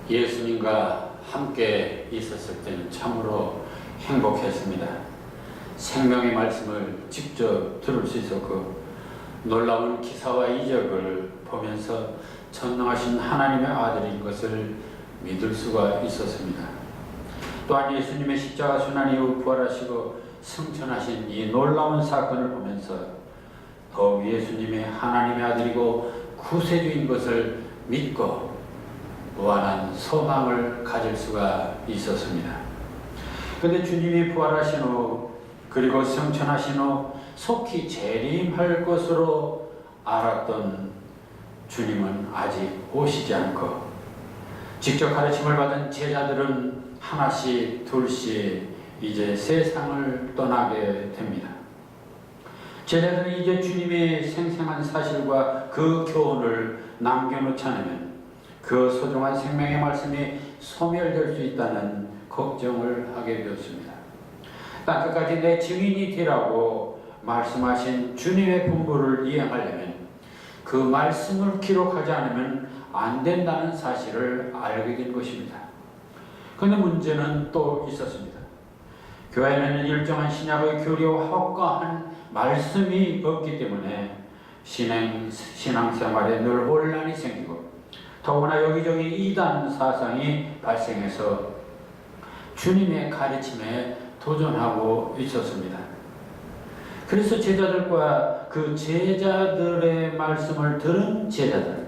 예수님과 함께 있었을 때는 참으로 행복했습니다. 생명의 말씀을 직접 들을 수 있었고 놀라운 기사와 이적을 보면서 전능하신 하나님의 아들인 것을 믿을 수가 있었습니다. 또한 예수님의 십자가 순환 이후 부활하시고 승천하신 이 놀라운 사건을 보면서 더욱 예수님의 하나님의 아들이고 구세주인 것을 믿고 무한한 소망을 가질 수가 있었습니다. 그런데 주님이 부활하신 후 그리고 승천하신 후 속히 재림할 것으로 알았던 주님은 아직 오시지 않고 직접 가르침을 받은 제자들은 하나씩 둘씩 이제 세상을 떠나게 됩니다. 제자들은 이제 주님의 생생한 사실과 그 교훈을 남겨놓지 않으면 그 소중한 생명의 말씀이 소멸될 수 있다는 걱정을 하게 되었습니다. 땅끝까지 내 증인이 되라고 말씀하신 주님의 분부를 이행하려면 그 말씀을 기록하지 않으면 안 된다는 사실을 알게 된 것입니다. 그런데 문제는 또 있었습니다. 교회에는 일정한 신약의 교리와 확고한 말씀이 없기 때문에 신앙생활에 늘 혼란이 생기고 더구나 여기저기 이단 사상이 발생해서 주님의 가르침에 도전하고 있었습니다. 그래서 제자들과 그 제자들의 말씀을 들은 제자들,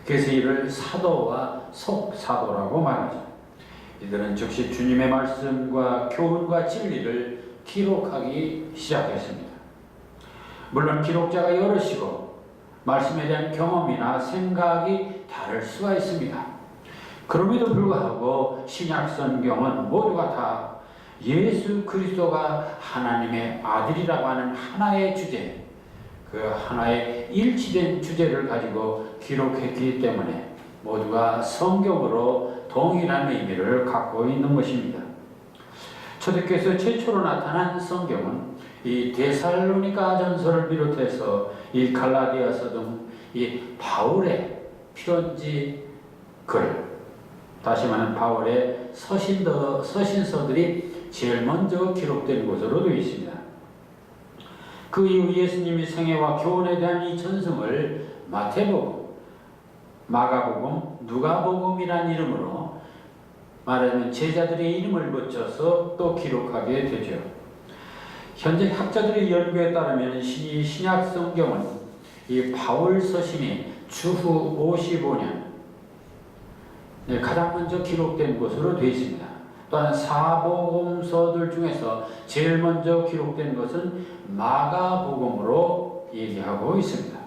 그래서 이를 사도와 속사도라고 말하죠. 이들은 즉시 주님의 말씀과 교훈과 진리를 기록하기 시작했습니다. 물론 기록자가 여럿이고 말씀에 대한 경험이나 생각이 다를 수가 있습니다. 그럼에도 불구하고 신약 성경은 모두가 다 예수 그리스도가 하나님의 아들이라고 하는 하나의 주제, 그 하나의 일치된 주제를 가지고 기록했기 때문에 모두가 성경으로 동일한 의미를 갖고 있는 것입니다. 초대교회에서 최초로 나타난 성경은 이 데살로니가 전서를 비롯해서 이 갈라디아서 등 이 바울의 편지 글, 다시 말하면 바울의 서신서들이 제일 먼저 기록된 것으로 되어 있습니다. 그 이후 예수님의 생애와 교훈에 대한 이 전승을 마태복음, 마가복음, 누가복음이라는 이름으로 말하자면 제자들의 이름을 붙여서 또 기록하게 되죠. 현재 학자들의 연구에 따르면 이 신약 성경은 이 바울 서신이 주후 55년 가장 먼저 기록된 것으로 되어 있습니다. 또한 사복음서들 중에서 제일 먼저 기록된 것은 마가복음으로 얘기하고 있습니다.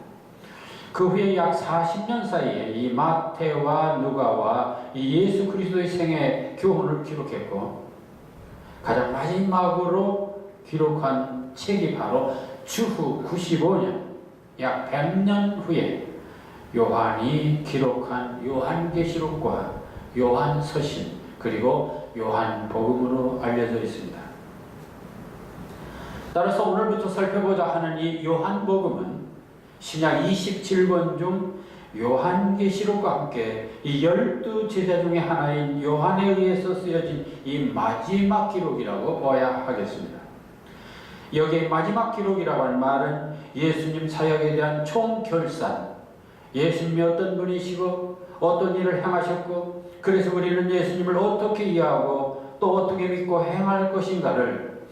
그 후에 약 40년 사이에 이 마태와 누가와 이 예수 그리스도의 생애 교훈을 기록했고 가장 마지막으로 기록한 책이 바로 주후 95년 약 100년 후에 요한이 기록한 요한계시록과 요한서신 그리고 요한복음으로 알려져 있습니다. 따라서 오늘부터 살펴보자 하는 이 요한복음은 신약 27권 중 요한계시록과 함께 이 12제자 중에 하나인 요한에 의해서 쓰여진 이 마지막 기록이라고 봐야 하겠습니다. 여기에 마지막 기록이라고 하는 말은 예수님 사역에 대한 총결산, 예수님이 어떤 분이시고 어떤 일을 행하셨고 그래서 우리는 예수님을 어떻게 이해하고 또 어떻게 믿고 행할 것인가를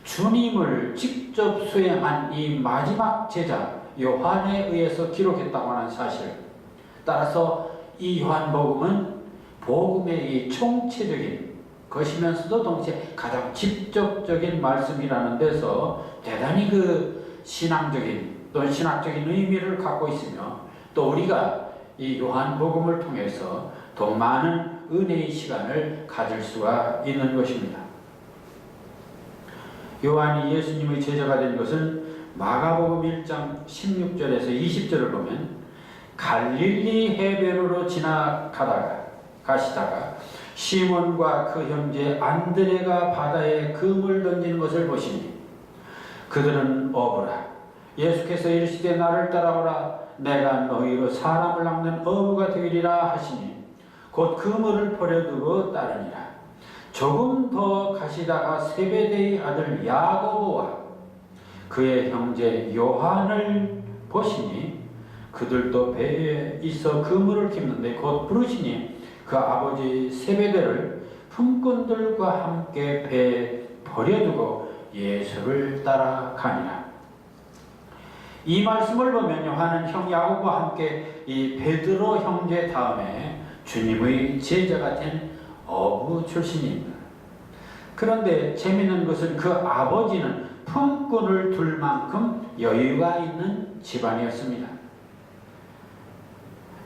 주님을 직접 수행한 이 마지막 제자 요한에 의해서 기록했다고 하는 사실, 따라서 이 요한복음은 복음의 이 총체적인 것이면서도 동시에 가장 직접적인 말씀이라는 데서 대단히 그 신앙적인 또 신학적인 의미를 갖고 있으며 또 우리가 이 요한복음을 통해서 더 많은 은혜의 시간을 가질 수가 있는 것입니다. 요한이 예수님의 제자가 된 것은 마가복음 1장 16절에서 20절을 보면 갈릴리 해변으로 가시다가 시몬과 그 형제 안드레가 바다에 그물 던지는 것을 보시니 그들은 어부라. 예수께서 이르시되 나를 따라오라. 내가 너희로 사람을 낚는 어부가 되리라 하시니 곧 그물을 버려두고 따르니라. 조금 더 가시다가 세베대의 아들 야고보와 그의 형제 요한을 보시니 그들도 배에 있어 그물을 깁는데 곧 부르시니 그 아버지 세베대를 품꾼들과 함께 배에 버려두고 예수를 따라가니라. 이 말씀을 보면 요한은 형 야고보와 함께 이 베드로 형제 다음에 주님의 제자가 된 어부 출신입니다. 그런데 재미있는 것은 그 아버지는 품꾼을 둘 만큼 여유가 있는 집안이었습니다.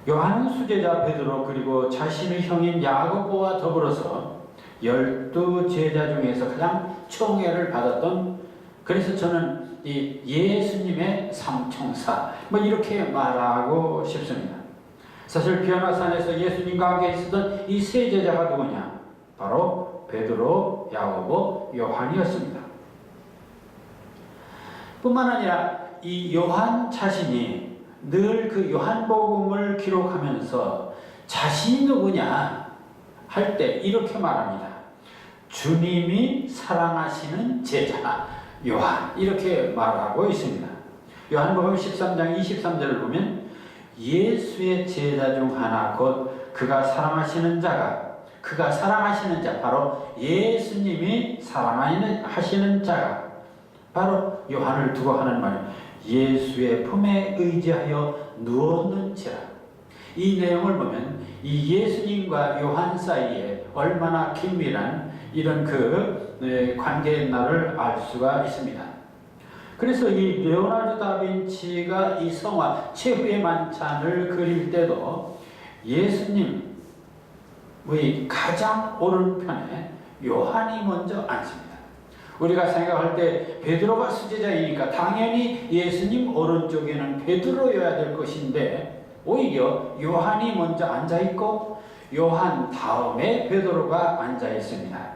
요한은 수제자 베드로 그리고 자신의 형인 야고보와 더불어서 12 제자 중에서 가장 총애를 받았던, 그래서 저는 이 예수님의 삼총사 이렇게 말하고 싶습니다. 사실 변화산에서 예수님과 함께 있었던 이 세 제자가 누구냐? 바로 베드로, 야고보, 요한이었습니다. 뿐만 아니라 이 요한 자신이 늘 그 요한복음을 기록하면서 자신이 누구냐 할 때 이렇게 말합니다. 주님이 사랑하시는 제자 요한, 이렇게 말하고 있습니다. 요한복음 13장 23절을 보면 예수의 제자 중 하나 곧 그가 사랑하시는 자, 바로 예수님이 사랑하시는 자가 바로 요한을 두고 하는 말, 예수의 품에 의지하여 누웠는지라. 이 내용을 보면 이 예수님과 요한 사이에 얼마나 긴밀한 이런 그 관계의 날을 알 수가 있습니다. 그래서 이 레오나르도 다빈치가 이 성화 최후의 만찬을 그릴 때도 예수님의 가장 오른편에 요한이 먼저 앉습니다. 우리가 생각할 때 베드로가 수제자이니까 당연히 예수님 오른쪽에는 베드로여야 될 것인데 오히려 요한이 먼저 앉아있고 요한 다음에 베드로가 앉아있습니다.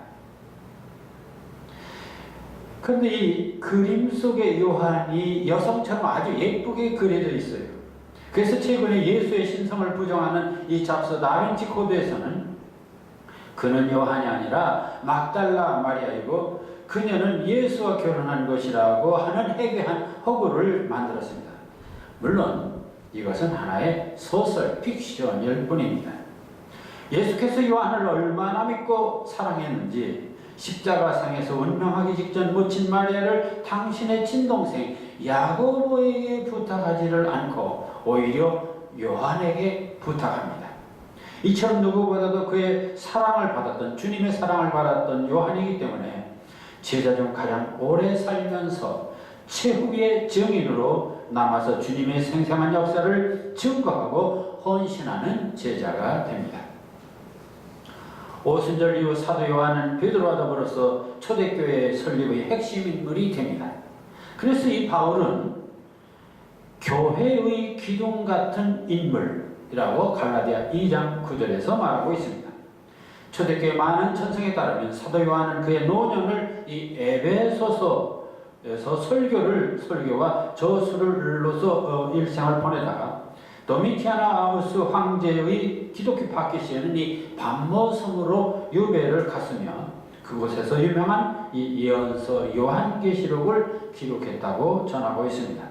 그런데 이 그림 속의 요한이 여성처럼 아주 예쁘게 그려져 있어요. 그래서 최근에 예수의 신성을 부정하는 이 잡서 다빈치 코드에서는 그는 요한이 아니라 막달라 마리아이고 그녀는 예수와 결혼한 것이라고 하는 해괴한 허구를 만들었습니다. 물론 이것은 하나의 소설 픽션일 뿐입니다. 예수께서 요한을 얼마나 믿고 사랑했는지 십자가상에서 운명하기 직전 모친 마리아를 당신의 친동생 야고보에게 부탁하지를 않고 오히려 요한에게 부탁합니다. 이처럼 누구보다도 그의 사랑을 받았던, 주님의 사랑을 받았던 요한이기 때문에 제자 중 가장 오래 살면서 최후의 증인으로 남아서 주님의 생생한 역사를 증거하고 헌신하는 제자가 됩니다. 오순절 이후 사도 요한은 베드로와 더불어서 초대교회 설립의 핵심 인물이 됩니다. 그래서 이 바울은 교회의 기둥 같은 인물이라고 갈라디아 2장 9절에서 말하고 있습니다. 초대교회 많은 전승에 따르면 사도 요한은 그의 노년을 이 에베소서에서 설교와 저술로서 일생을 보내다가 도미티아나 아우스 황제의 기독교 파키시에는 이 반모섬으로 유배를 갔으며 그곳에서 유명한 이 예언서 요한계시록을 기록했다고 전하고 있습니다.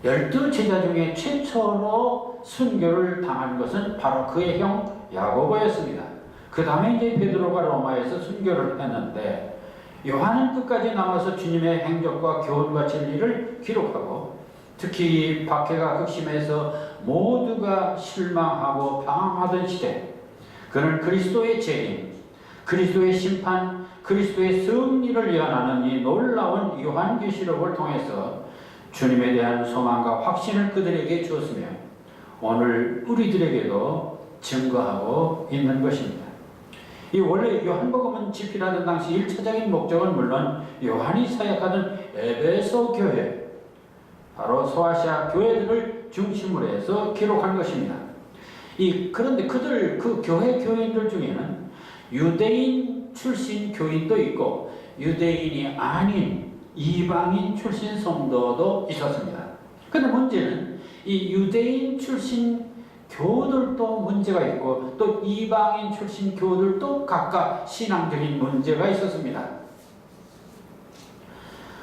12 제자 중에 최초로 순교를 당한 것은 바로 그의 형 야고보였습니다. 그 다음에 이제 베드로가 로마에서 순교를 했는데 요한은 끝까지 남아서 주님의 행적과 교훈과 진리를 기록하고 특히 박해가 극심해서 모두가 실망하고 방황하던 시대 그는 그리스도의 재림, 그리스도의 심판, 그리스도의 승리를 예언하는 이 놀라운 요한계시록을 통해서 주님에 대한 소망과 확신을 그들에게 주었으며 오늘 우리들에게도 증거하고 있는 것입니다. 이 원래 요한복음은 집필하던 당시 1차적인 목적은 물론 요한이 사역하던 에베소 교회, 바로 소아시아 교회들을 중심으로 해서 기록한 것입니다. 그런데 그 교회 교인들 중에는 유대인 출신 교인도 있고 유대인이 아닌 이방인 출신 성도도 있었습니다. 그런데 문제는 이 유대인 출신 교우들도 문제가 있고 또 이방인 출신 교우들도 각각 신앙적인 문제가 있었습니다.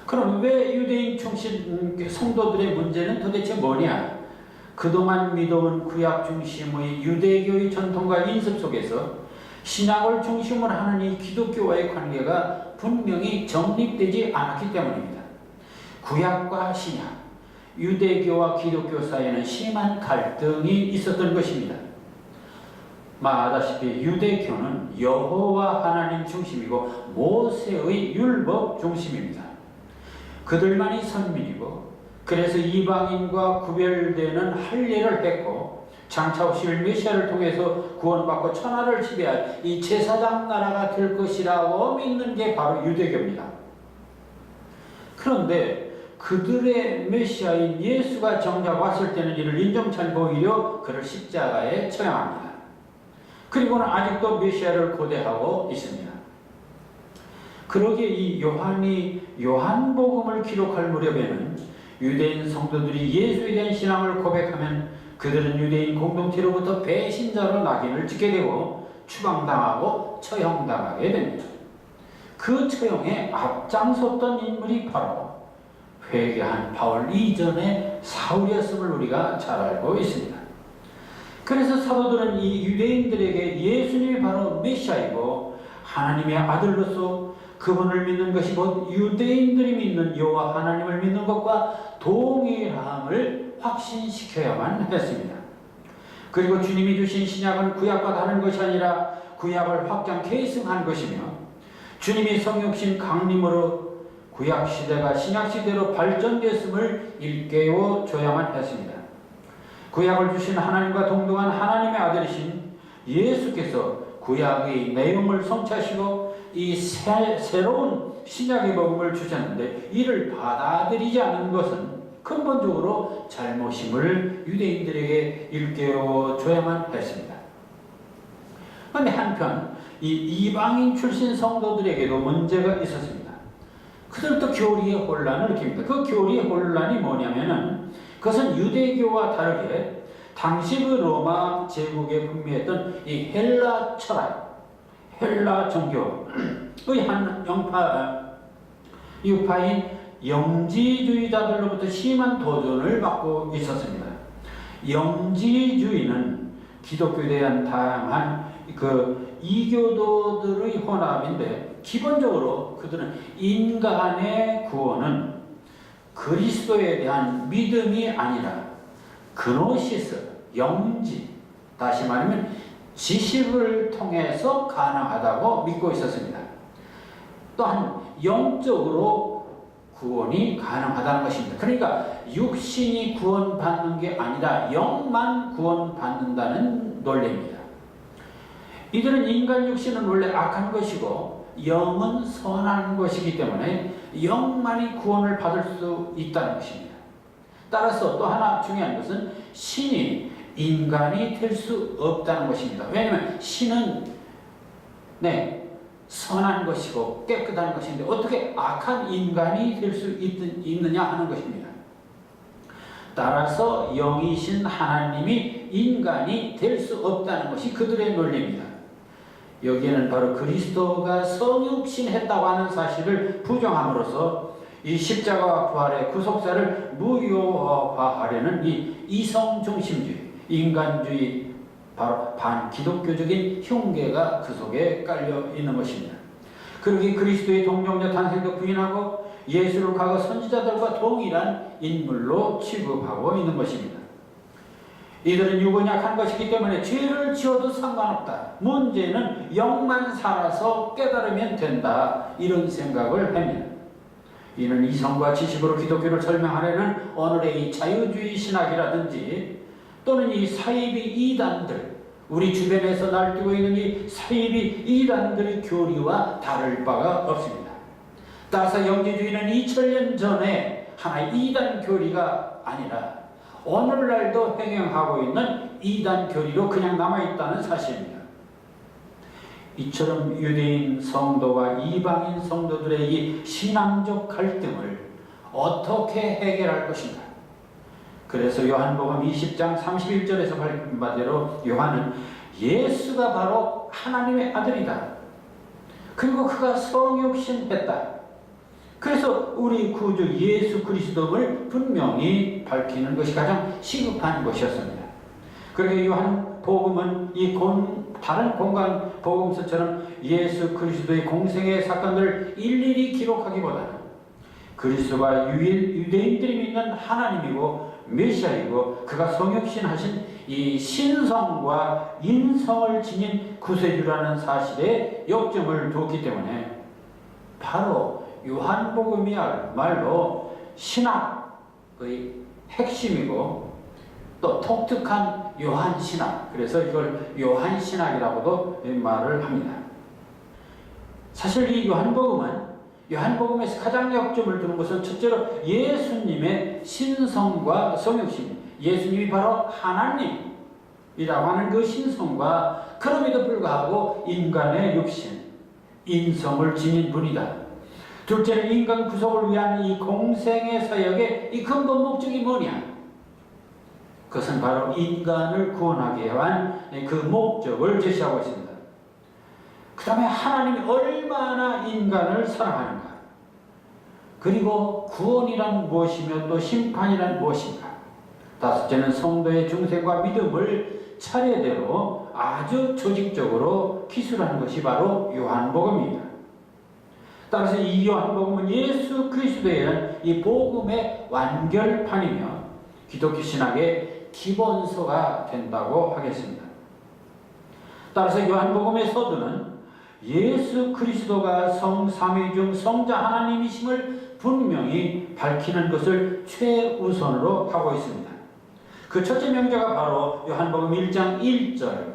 그럼 왜 유대인 출신 성도들의 문제는 도대체 뭐냐? 그동안 믿어온 구약 중심의 유대교의 전통과 인습 속에서 신약을 중심으로 하는 이 기독교와의 관계가 분명히 정립되지 않았기 때문입니다. 구약과 신약, 유대교와 기독교 사이에는 심한 갈등이 있었던 것입니다. 아다시피 유대교는 여호와 하나님 중심이고 모세의 율법 중심입니다. 그들만이 선민이고 그래서 이방인과 구별되는 할례를 했고 장차 오실 메시아를 통해서 구원받고 천하를 지배할 이 제사장 나라가 될 것이라고 믿는 게 바로 유대교입니다. 그런데 그들의 메시아인 예수가 정작 왔을 때는 이를 인정치 않고 오히려 그를 십자가에 처형합니다. 그리고는 아직도 메시아를 고대하고 있습니다. 그러기에 이 요한이 요한복음을 기록할 무렵에는 유대인 성도들이 예수에 대한 신앙을 고백하면 그들은 유대인 공동체로부터 배신자로 낙인을 찍게 되고 추방당하고 처형당하게 됩니다. 그 처형에 앞장섰던 인물이 바로 회개한 바울 이전의 사울이었음을 우리가 잘 알고 있습니다. 그래서 사도들은 이 유대인들에게 예수님이 바로 메시아이고 하나님의 아들로서 그분을 믿는 것이 곧 유대인들이 믿는 여호와 하나님을 믿는 것과 동일함을 확신시켜야만 했습니다. 그리고 주님이 주신 신약은 구약과 다른 것이 아니라 구약을 확장 계승한 것이며 주님이 성육신 강림으로 구약시대가 신약시대로 발전됐음을 일깨워 줘야만 했습니다. 구약을 주신 하나님과 동등한 하나님의 아들이신 예수께서 구약의 내용을 성취하시고 이 새로운 신약의 복음을 주셨는데 이를 받아들이지 않은 것은 근본적으로 잘못임을 유대인들에게 일깨워 줘야만 했습니다. 그런데 한편 이 이방인 출신 성도들에게도 문제가 있었습니다. 그들도 교리의 혼란을 느낍니다. 그 교리의 혼란이 뭐냐면은 그것은 유대교와 다르게 당시 그 로마 제국에 분미했던 이 헬라 철학, 헬라 종교의 한 유파인 영지주의자들로부터 심한 도전을 받고 있었습니다. 영지주의는 기독교에 대한 다양한 그 이교도들의 혼합인데 기본적으로 그들은 인간의 구원은 그리스도에 대한 믿음이 아니라 그노시스, 영지, 다시 말하면 지식을 통해서 가능하다고 믿고 있었습니다. 또한 영적으로 구원이 가능하다는 것입니다. 그러니까 육신이 구원받는 게 아니라 영만 구원받는다는 논리입니다. 이들은 인간 육신은 원래 악한 것이고 영은 선한 것이기 때문에 영만이 구원을 받을 수 있다는 것입니다. 따라서 또 하나 중요한 것은 신이 인간이 될 수 없다는 것입니다. 왜냐하면 신은 선한 것이고 깨끗한 것인데 어떻게 악한 인간이 될 수 있느냐 하는 것입니다. 따라서 영이신 하나님이 인간이 될 수 없다는 것이 그들의 논리입니다. 여기에는 바로 그리스도가 성육신했다고 하는 사실을 부정함으로써 이 십자가와 부활의 구속사를 무효화하려는 이 이성중심주의, 인간주의, 바로 반기독교적인 흉계가 그 속에 깔려 있는 것입니다. 그러기 그리스도의 동정자 탄생도 부인하고 예수를 과거 선지자들과 동일한 인물로 취급하고 있는 것입니다. 이들은 육은 약한 것이기 때문에 죄를 지어도 상관없다. 문제는 영만 살아서 깨달으면 된다. 이런 생각을 합니다. 이는 이성과 지식으로 기독교를 설명하려는 오늘의 이 자유주의 신학이라든지 또는 이 사이비 이단들, 우리 주변에서 날뛰고 있는 이 사이비 이단들의 교리와 다를 바가 없습니다. 따라서 영지주의는 2000년 전에 하나의 이단 교리가 아니라 오늘날도 행행하고 있는 이단 교리로 그냥 남아있다는 사실입니다. 이처럼 유대인 성도와 이방인 성도들의 이 신앙적 갈등을 어떻게 해결할 것인가? 그래서 요한복음 20장 31절에서 밝힌 바대로 요한은 예수가 바로 하나님의 아들이다. 그리고 그가 성육신했다. 그래서 우리 구주 예수 그리스도를 분명히 밝히는 것이 가장 시급한 것이었습니다. 그러게 요한복음은 다른 공간 복음서처럼 예수 그리스도의 공생의 사건들을 일일이 기록하기보다는 그리스도가 유대인들이 믿는 하나님이고 메시아이고 그가 성육신하신 이 신성과 인성을 지닌 구세주라는 사실에 역점을 두었기 때문에 바로 요한복음이야말로 신학의 핵심이고 또 독특한 요한신학, 그래서 이걸 요한신학이라고도 말을 합니다. 사실 이 요한복음에서 가장 역점을 두는 것은 첫째로 예수님의 신성과 성육신, 예수님이 바로 하나님이라고 하는 그 신성과 그럼에도 불구하고 인간의 육신, 인성을 지닌 분이다. 둘째는 인간 구속을 위한 이 공생의 사역의 이 근본 목적이 뭐냐? 그것은 바로 인간을 구원하기 위한 그 목적을 제시하고 있습니다. 그 다음에 하나님이 얼마나 인간을 사랑하는가, 그리고 구원이란 무엇이며 또 심판이란 무엇인가. 다섯째는 성도의 중생과 믿음을 차례대로 아주 조직적으로 기술하는 것이 바로 요한복음입니다. 따라서 이 요한복음은 예수 그리스도에 대한 이 복음의 완결판이며 기독교 신학의 기본서가 된다고 하겠습니다. 따라서 요한복음의 서두는 예수 그리스도가 성삼위 중 성자 하나님이심을 분명히 밝히는 것을 최우선으로 하고 있습니다. 그 첫째 명제가 바로 요한복음 1장 1절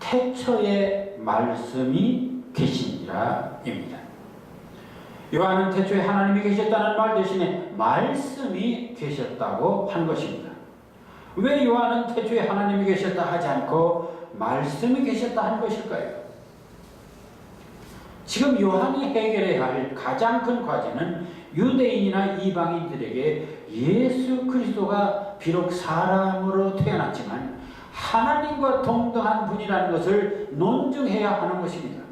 태초에 말씀이 계시니라 입니다. 요한은 태초에 하나님이 계셨다는 말 대신에 말씀이 계셨다고 한 것입니다. 왜 요한은 태초에 하나님이 계셨다 하지 않고 말씀이 계셨다 한 것일까요? 지금 요한이 해결해야 할 가장 큰 과제는 유대인이나 이방인들에게 예수 그리스도가 비록 사람으로 태어났지만 하나님과 동등한 분이라는 것을 논증해야 하는 것입니다.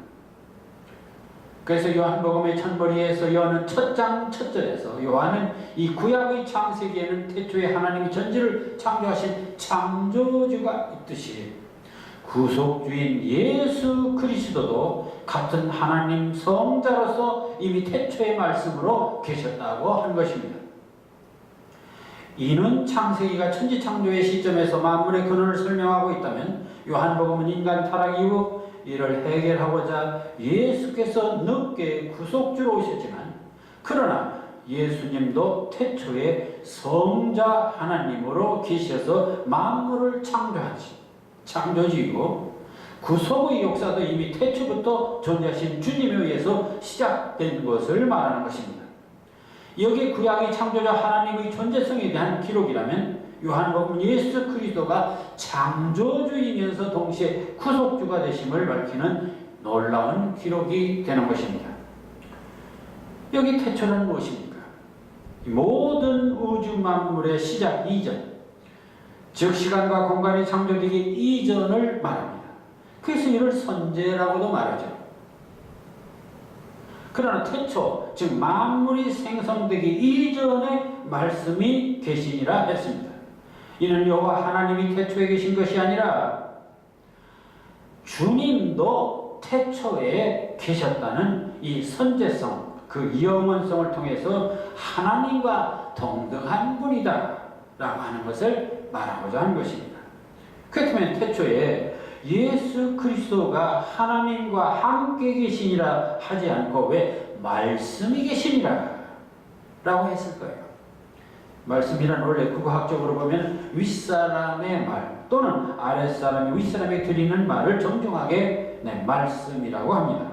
그래서 요한복음의 첫머리에서 여는 첫장 첫절에서 요한은 이 구약의 창세기에는 태초에 하나님이 전지를 창조하신 창조주가 있듯이 구속주인 예수 그리스도도 같은 하나님 성자로서 이미 태초의 말씀으로 계셨다고 한 것입니다. 이는 창세기가 천지창조의 시점에서 만물의 근원을 설명하고 있다면 요한복음은 인간 타락 이후 이를 해결하고자 예수께서 늦게 구속주로 오셨지만 그러나 예수님도 태초에 성자 하나님으로 계셔서 만물을 창조주이고 구속의 역사도 이미 태초부터 존재하신 주님에 의해서 시작된 것을 말하는 것입니다. 여기 구약의 창조자 하나님의 존재성에 대한 기록이라면 요한복음 예수 그리스도가 창조주이면서 동시에 구속주가 되심을 밝히는 놀라운 기록이 되는 것입니다. 여기 태초는 무엇입니까? 모든 우주 만물의 시작 이전, 즉 시간과 공간이 창조되기 이전을 말합니다. 그래서 이를 선제라고도 말하죠. 그러나 태초, 즉 만물이 생성되기 이전에 말씀이 계시니라 했습니다. 이는 여호와 하나님이 태초에 계신 것이 아니라 주님도 태초에 계셨다는 이 선제성, 그 영원성을 통해서 하나님과 동등한 분이다 라고 하는 것을 말하고자 하는 것입니다. 그렇다면 태초에 예수 그리스도가 하나님과 함께 계시니라 하지 않고 왜 말씀이 계시니라 라고 했을까요? 말씀이란 원래 국어학적으로 보면 윗사람의 말 또는 아랫사람이 윗사람에게 드리는 말을 정중하게 말씀이라고 합니다.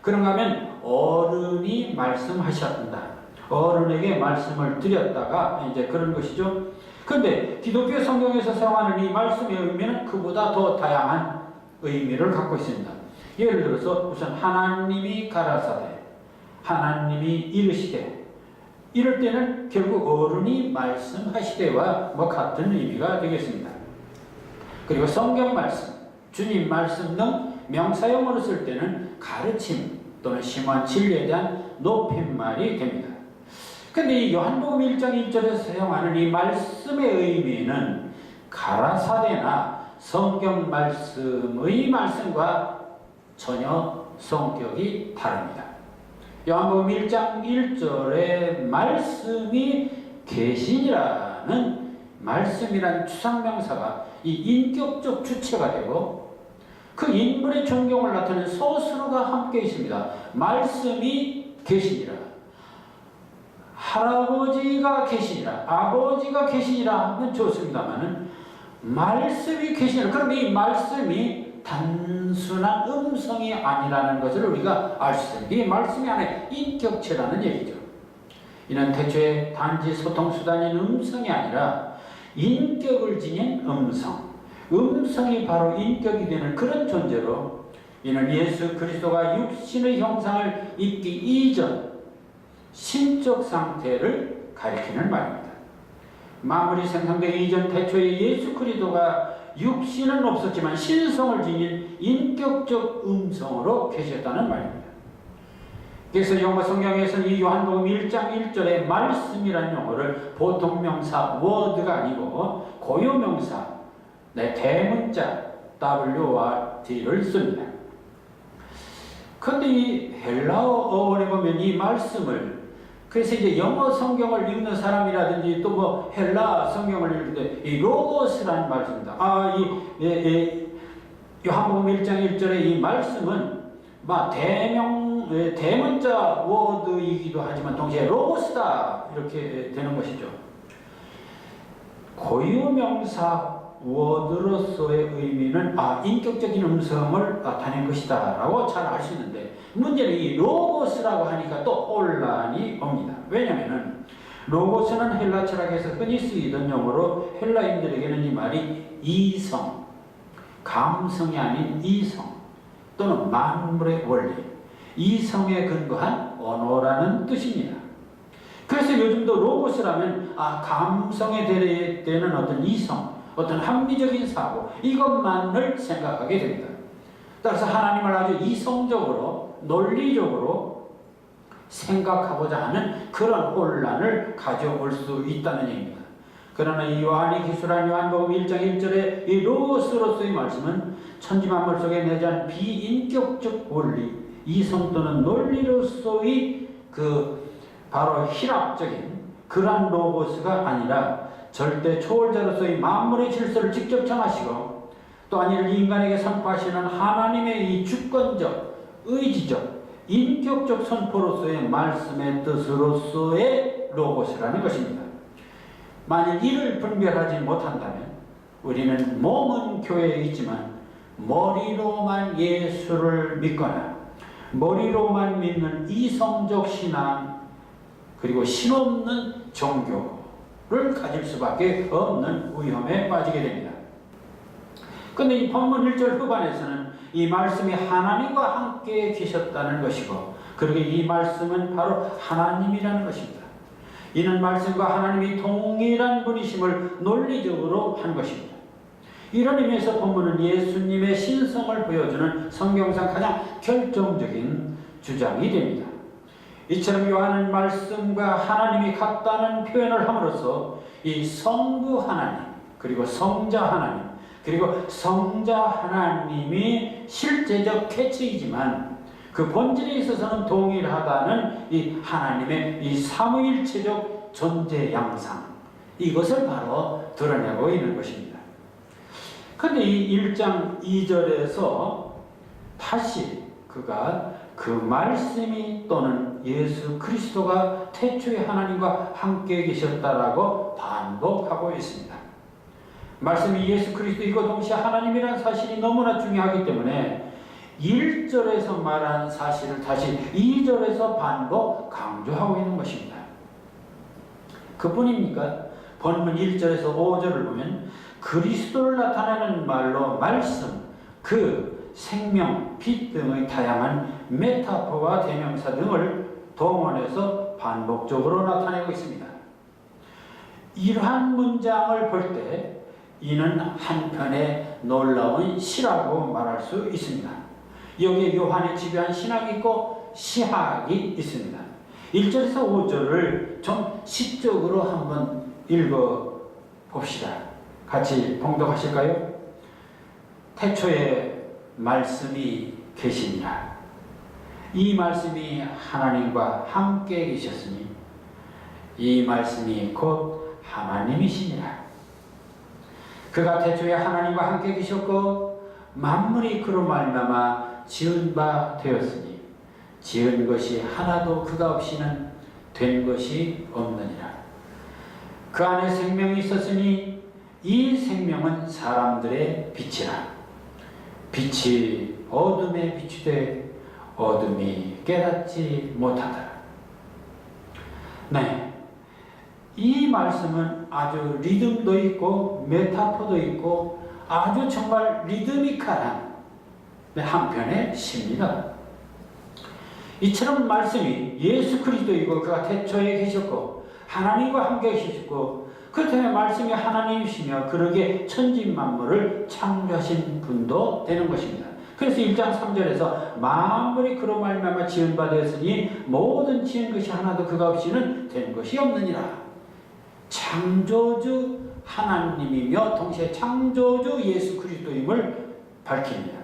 그런가 하면 어른이 말씀하셨다. 어른에게 말씀을 드렸다가 이제 그런 것이죠. 그런데 기독교 성경에서 사용하는 이 말씀의 의미는 그보다 더 다양한 의미를 갖고 있습니다. 예를 들어서 우선 하나님이 가라사대, 하나님이 이르시되, 이럴 때는 결국 어른이 말씀하시되와 같은 의미가 되겠습니다. 그리고 성경 말씀, 주님 말씀 등 명사용어로 쓸 때는 가르침 또는 심한 진리에 대한 높임말이 됩니다. 근데 이 요한복음 1장 1절에서 사용하는 이 말씀의 의미는 가라사대나 성경 말씀의 말씀과 전혀 성격이 다릅니다. 요한복음 1장 1절에 말씀이 계시니라는 말씀이란 추상명사가 이 인격적 주체가 되고 그 인물의 존경을 나타내는 서술어가 함께 있습니다. 말씀이 계시니라, 할아버지가 계시니라, 아버지가 계시니라 하면 좋습니다만은 말씀이 계시니라. 그럼 이 말씀이 단순한 음성이 아니라는 것을 우리가 알 수 있습니다. 이 말씀이 안에 인격체라는 얘기죠. 이는 태초에 단지 소통수단인 음성이 아니라 인격을 지닌 음성이 바로 인격이 되는 그런 존재로, 이는 예수 그리스도가 육신의 형상을 입기 이전 신적 상태를 가리키는 말입니다. 만물이 생성되기 이전 태초에 예수 그리스도가 육신은 없었지만 신성을 지닌 인격적 음성으로 계셨다는 말입니다. 그래서 영어 성경에서는 이 요한복음 1장 1절의 말씀이라는 용어를 보통 명사 word가 아니고 고유명사 대문자 W와 D를 씁니다. 그런데 이 헬라어 어원에 보면 이 말씀을, 그래서 이제 영어 성경을 읽는 사람이라든지 또 뭐 헬라 성경을 읽을 때 이 로고스라는 말씀입니다. 요한복음 1장 1절의 이 말씀은 대문자 워드이기도 하지만 동시에 로고스다 이렇게 되는 것이죠. 고유명사 워드로서의 의미는 인격적인 음성을 나타낸 것이다 라고 잘 알 수 있는데, 문제는 이 로고스라고 하니까 또 혼란이 옵니다. 왜냐하면 로고스는 헬라 철학에서 흔히 쓰이던 용어로 헬라인들에게는 이 말이 이성, 감성이 아닌 이성 또는 만물의 원리, 이성에 근거한 언어라는 뜻입니다. 그래서 요즘도 로고스라면 감성에 대해되는 어떤 이성, 어떤 합리적인 사고, 이것만을 생각하게 됩니다. 따라서 하나님을 아주 이성적으로 논리적으로 생각하고자 하는 그런 혼란을 가져올 수 있다는 얘기입니다. 그러나 이 요한이 기술한 요한복음 1장 1절의 이 로고스로서의 말씀은 천지만물 속에 내재한 비인격적 원리, 이성 또는 논리로서의 바로 희락적인 그러한 로고스가 아니라 절대 초월자로서의 만물의 질서를 직접 정하시고 또한 이를 인간에게 선포하시는 하나님의 이 주권적, 의지적, 인격적 선포로서의 말씀의 뜻으로서의 로고스라는 것입니다. 만일 이를 분별하지 못한다면 우리는 몸은 교회에 있지만 머리로만 예수를 믿거나 머리로만 믿는 이성적 신앙 그리고 신없는 종교를 가질 수밖에 없는 위험에 빠지게 됩니다. 그런데 이 본문 1절 후반에서는 이 말씀이 하나님과 함께 계셨다는 것이고, 그리고 이 말씀은 바로 하나님이라는 것입니다. 이는 말씀과 하나님이 동일한 분이심을 논리적으로 한 것입니다. 이런 의미에서 본문은 예수님의 신성을 보여주는 성경상 가장 결정적인 주장이 됩니다. 이처럼 요한은 말씀과 하나님이 같다는 표현을 함으로써 이 성부 하나님, 그리고 성자 하나님, 그리고 성자 하나님이 실제적 개체이지만 그 본질에 있어서는 동일하다는 이 하나님의 이 삼위일체적 존재 양상, 이것을 바로 드러내고 있는 것입니다. 그런데 이 1장 2절에서 다시 그가 그 말씀이 또는 예수 그리스도가 태초에 하나님과 함께 계셨다라고 반복하고 있습니다. 말씀이 예수 그리스도이고 동시에 하나님이라는 사실이 너무나 중요하기 때문에 1절에서 말한 사실을 다시 2절에서 반복 강조하고 있는 것입니다. 그뿐입니까? 본문 1절에서 5절을 보면 그리스도를 나타내는 말로 말씀, 생명, 빛 등의 다양한 메타포와 대명사 등을 동원해서 반복적으로 나타내고 있습니다. 이러한 문장을 볼 때 이는 한편의 놀라운 시라고 말할 수 있습니다. 여기에 요한의 집요한 신학이 있고 시학이 있습니다. 1절에서 5절을 좀 시적으로 한번 읽어 봅시다. 같이 봉독하실까요? 태초에 말씀이 계시니라. 이 말씀이 하나님과 함께 계셨으니 이 말씀이 곧 하나님이시니라. 그가 태초에 하나님과 함께 계셨고 만물이 그로 말미암아 지은 바 되었으니 지은 것이 하나도 그가 없이는 된 것이 없느니라. 그 안에 생명이 있었으니 이 생명은 사람들의 빛이라. 빛이 어둠에 비추되 어둠이 깨닫지 못하더라. 네, 이 말씀은 아주 리듬도 있고 메타포도 있고 아주 정말 리드미컬한 한편의 시입니다. 이처럼 말씀이 예수 그리스도이고 그가 태초에 계셨고 하나님과 함께 계셨고 그 때문에 말씀이 하나님이시며 그러기에 천지만물을 창조하신 분도 되는 것입니다. 그래서 1장 3절에서 만물이 그로 말미암아 지은 바 되었으니 모든 지은 것이 하나도 그가 없이는 된 것이 없느니라. 창조주 하나님이며 동시에 창조주 예수 그리스도임을 밝힙니다.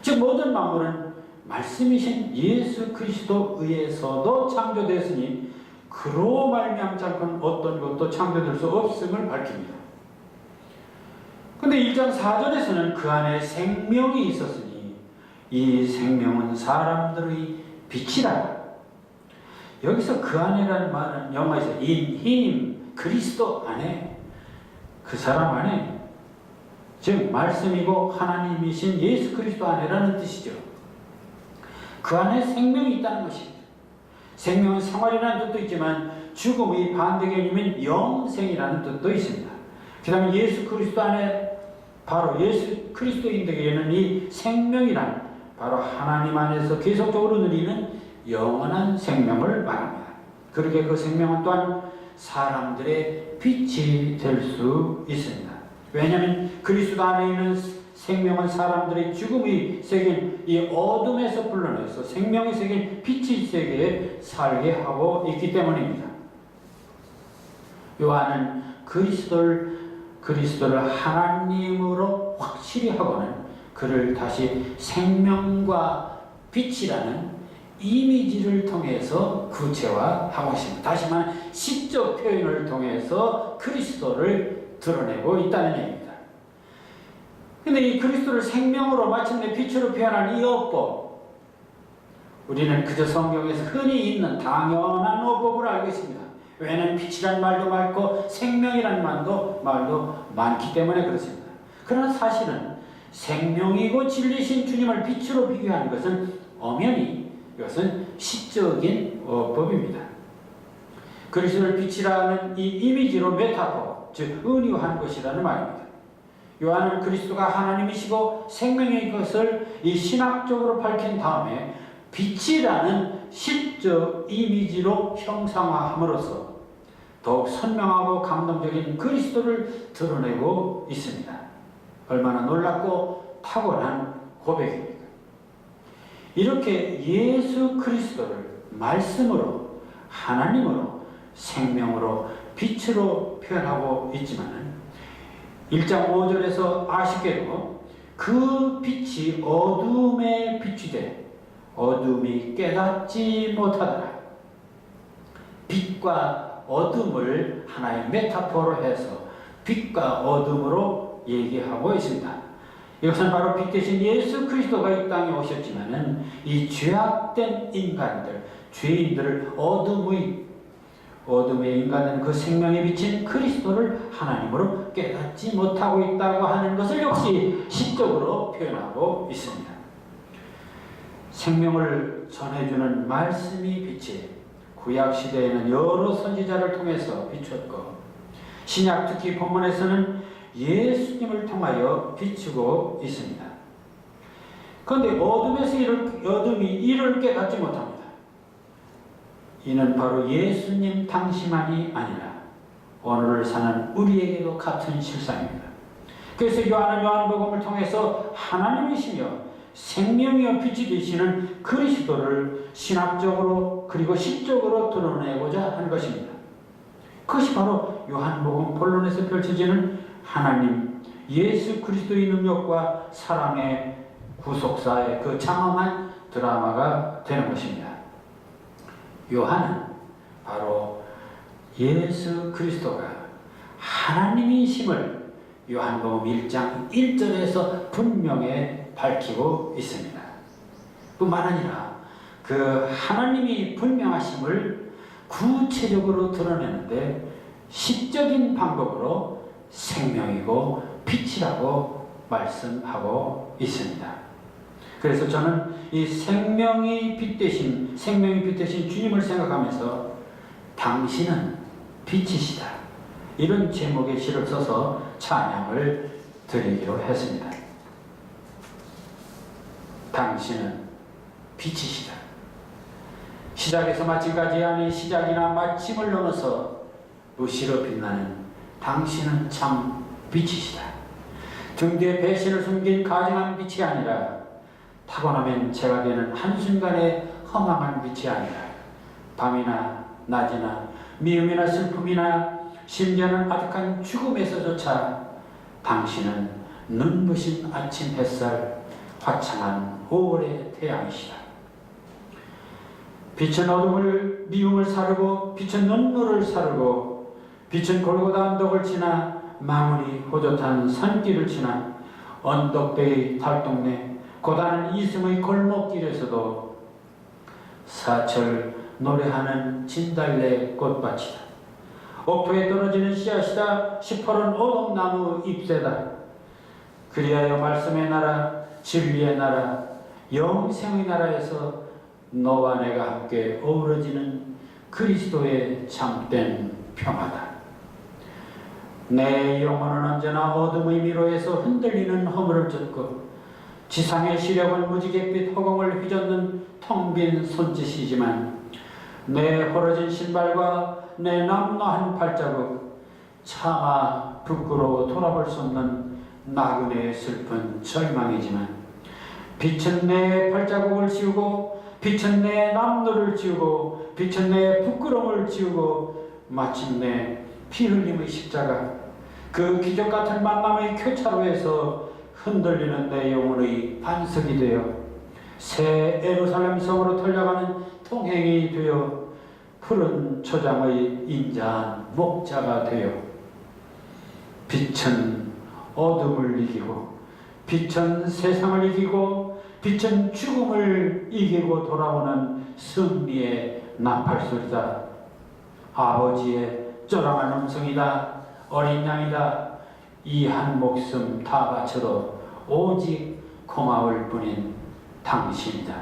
즉 모든 만물은 말씀이신 예수 그리스도 의해서도 창조되었으니 그로 말미암지 않고는 어떤 것도 창조될 수 없음을 밝힙니다. 근데 1장 4절에서는 그 안에 생명이 있었으니 이 생명은 사람들의 빛이라. 여기서 그 안에라는 말은 영어에서 in him, 그리스도 안에, 그 사람 안에, 즉 말씀이고 하나님이신 예수 그리스도 안에라는 뜻이죠. 그 안에 생명이 있다는 것입니다. 생명은 생활이라는 뜻도 있지만 죽음의 반대 개념인 영생이라는 뜻도 있습니다. 그 다음에 예수 그리스도 안에 바로 예수 그리스도인들에게는 이 생명이란 바로 하나님 안에서 계속적으로 누리는 영원한 생명을 말합니다. 그렇게 그 생명은 또한 사람들의 빛이 될 수 있습니다. 왜냐하면 그리스도 안에 있는 생명은 사람들의 죽음의 세계인 이 어둠에서 불러내서 생명의 세계인 빛의 세계에 살게 하고 있기 때문입니다. 요한은 그리스도를 하나님으로 확실히 하고는 그를 다시 생명과 빛이라는 이미지를 통해서 구체화하고 있습니다. 다시 말하면 시적 표현을 통해서 그리스도를 드러내고 있다는 얘기입니다. 근데 이 그리스도를 생명으로 마침내 빛으로 표현한 이 어법, 우리는 그저 성경에서 흔히 있는 당연한 어법을 알고 있습니다. 왜냐하면 빛이란 말도 많고 생명이란 말도 많기 때문에 그렇습니다. 그러나 사실은 생명이고 진리신 주님을 빛으로 비교하는 것은 엄연히 이것은 시적인 어법입니다. 그리스도를 빛이라는 이 이미지로 메타포, 즉 은유한 것이라는 말입니다. 요한은 그리스도가 하나님이시고 생명인 것을 이 신학적으로 밝힌 다음에 빛이라는 실적 이미지로 형상화함으로써 더욱 선명하고 감동적인 그리스도를 드러내고 있습니다. 얼마나 놀랍고 탁월한 고백입니까? 이렇게 예수 그리스도를 말씀으로, 하나님으로, 생명으로, 빛으로 표현하고 있지만 1장 5절에서 아쉽게도 그 빛이 어둠에 비추되 어둠이 깨닫지 못하더라. 빛과 어둠을 하나의 메타포로 해서 빛과 어둠으로 얘기하고 있습니다. 이것은 바로 빛 대신 예수 그리스도가 이 땅에 오셨지만은 이 죄악된 인간들, 죄인들을 어둠의 인간은 그 생명에 비친 그리스도를 하나님으로 깨닫지 못하고 있다고 하는 것을 역시 시적으로 표현하고 있습니다. 생명을 전해주는 말씀이 빛이 구약 시대에는 여러 선지자를 통해서 비췄고 신약 특히 본문에서는 예수님을 통하여 비추고 있습니다. 그런데 어둠에서 어둠이 이를 깨닫지 못합니다. 이는 바로 예수님 당시만이 아니라 오늘을 사는 우리에게도 같은 실상입니다. 그래서 요한은 요한복음을 통해서 하나님이시며 생명이여 빛이 되시는 그리스도를 신학적으로 그리고 시적으로 드러내고자 하는 것입니다. 그것이 바로 요한복음 본론에서 펼쳐지는 하나님 예수 그리스도의 능력과 사랑의 구속사의 그 장엄한 드라마가 되는 것입니다. 요한은 바로 예수 그리스도가 하나님이심을 요한복음 1장 1절에서 분명히 밝히고 있습니다. 뿐만 아니라 그 하나님이 분명하심을 구체적으로 드러내는데 시적인 방법으로 생명이고 빛이라고 말씀하고 있습니다. 그래서 저는 이 생명이 빛 되신 주님을 생각하면서 당신은 빛이시다, 이런 제목의 시를 써서 찬양을 드리기로 했습니다. 당신은 빛이시다. 시작에서 마침까지 아닌 시작이나 마침을 넘어서 무시로 빛나는 당신은 참 빛이시다. 등 뒤에 배신을 숨긴 가증한 빛이 아니라 타고나면 재가 되는 한순간의 허망한 빛이 아니라 밤이나 낮이나 미움이나 슬픔이나 심지어는 아득한 죽음에서조차 당신은 눈부신 아침 햇살, 화창한 5월의 태양이시다. 빛은 어둠을, 미움을 사르고 빛은 눈물을 사르고 빛은 골고다 언덕을 지나 망우리 호젓한 산길을 지나 언덕배의 달동네 고단한 이승의 골목길에서도 사철 노래하는 진달래 꽃밭이다. 옥토에 떨어지는 씨앗이다. 시퍼런 오동나무 잎새다. 그리하여 말씀의 나라, 진리의 나라, 영생의 나라에서 너와 내가 함께 어우러지는 그리스도의 참된 평화다. 내 영혼은 언제나 어둠의 미로에서 흔들리는 허물을 젓고 지상의 시력은 무지갯빛 허공을 휘젓는 텅 빈 손짓이지만 내 벌어진 신발과 내 남노한 발자국, 차마 부끄러워 돌아볼 수 없는 나그네의 슬픈 절망이지만 빛은 내 발자국을 지우고 빛은 내 남노를 지우고 빛은 내 부끄러움을 지우고 마침내 피 흘림의 십자가, 그 기적같은 만남의 교차로에서 흔들리는 내 영혼의 반석이 되어 새 예루살렘 성으로 달려가는 통행이 되어 푸른 초장의 인자한 목자가 되어 빛은 어둠을 이기고 빛은 세상을 이기고 빛은 죽음을 이기고 돌아오는 승리의 나팔소리다. 아버지의 쪼랑한 음성이다. 어린 양이다. 이 한 목숨 다 바쳐도 오직 고마울 뿐인 당신이다.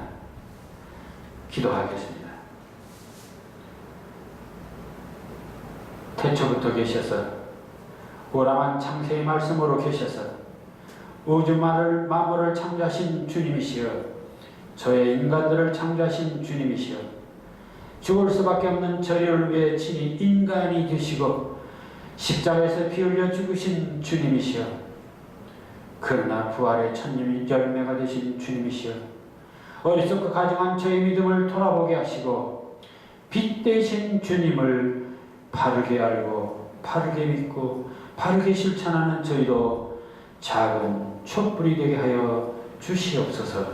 기도하겠습니다. 태초부터 계셔서 오라만 창세의 말씀으로 계셔서 우주 만물을 창조하신 주님이시여, 저의 인간들을 창조하신 주님이시여, 죽을 수밖에 없는 저희를 위해 친히 인간이 되시고 십자가에서 피 흘려 죽으신 주님이시여, 그러나 부활의 첫 열매가 되신 주님이시여, 어리석고 가증한 저의 믿음을 돌아보게 하시고 빛 되신 주님을 바르게 알고 바르게 믿고 바르게 실천하는 저희도 작은 촛불이 되게 하여 주시옵소서.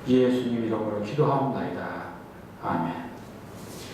예수님 이름으로 기도하옵나이다.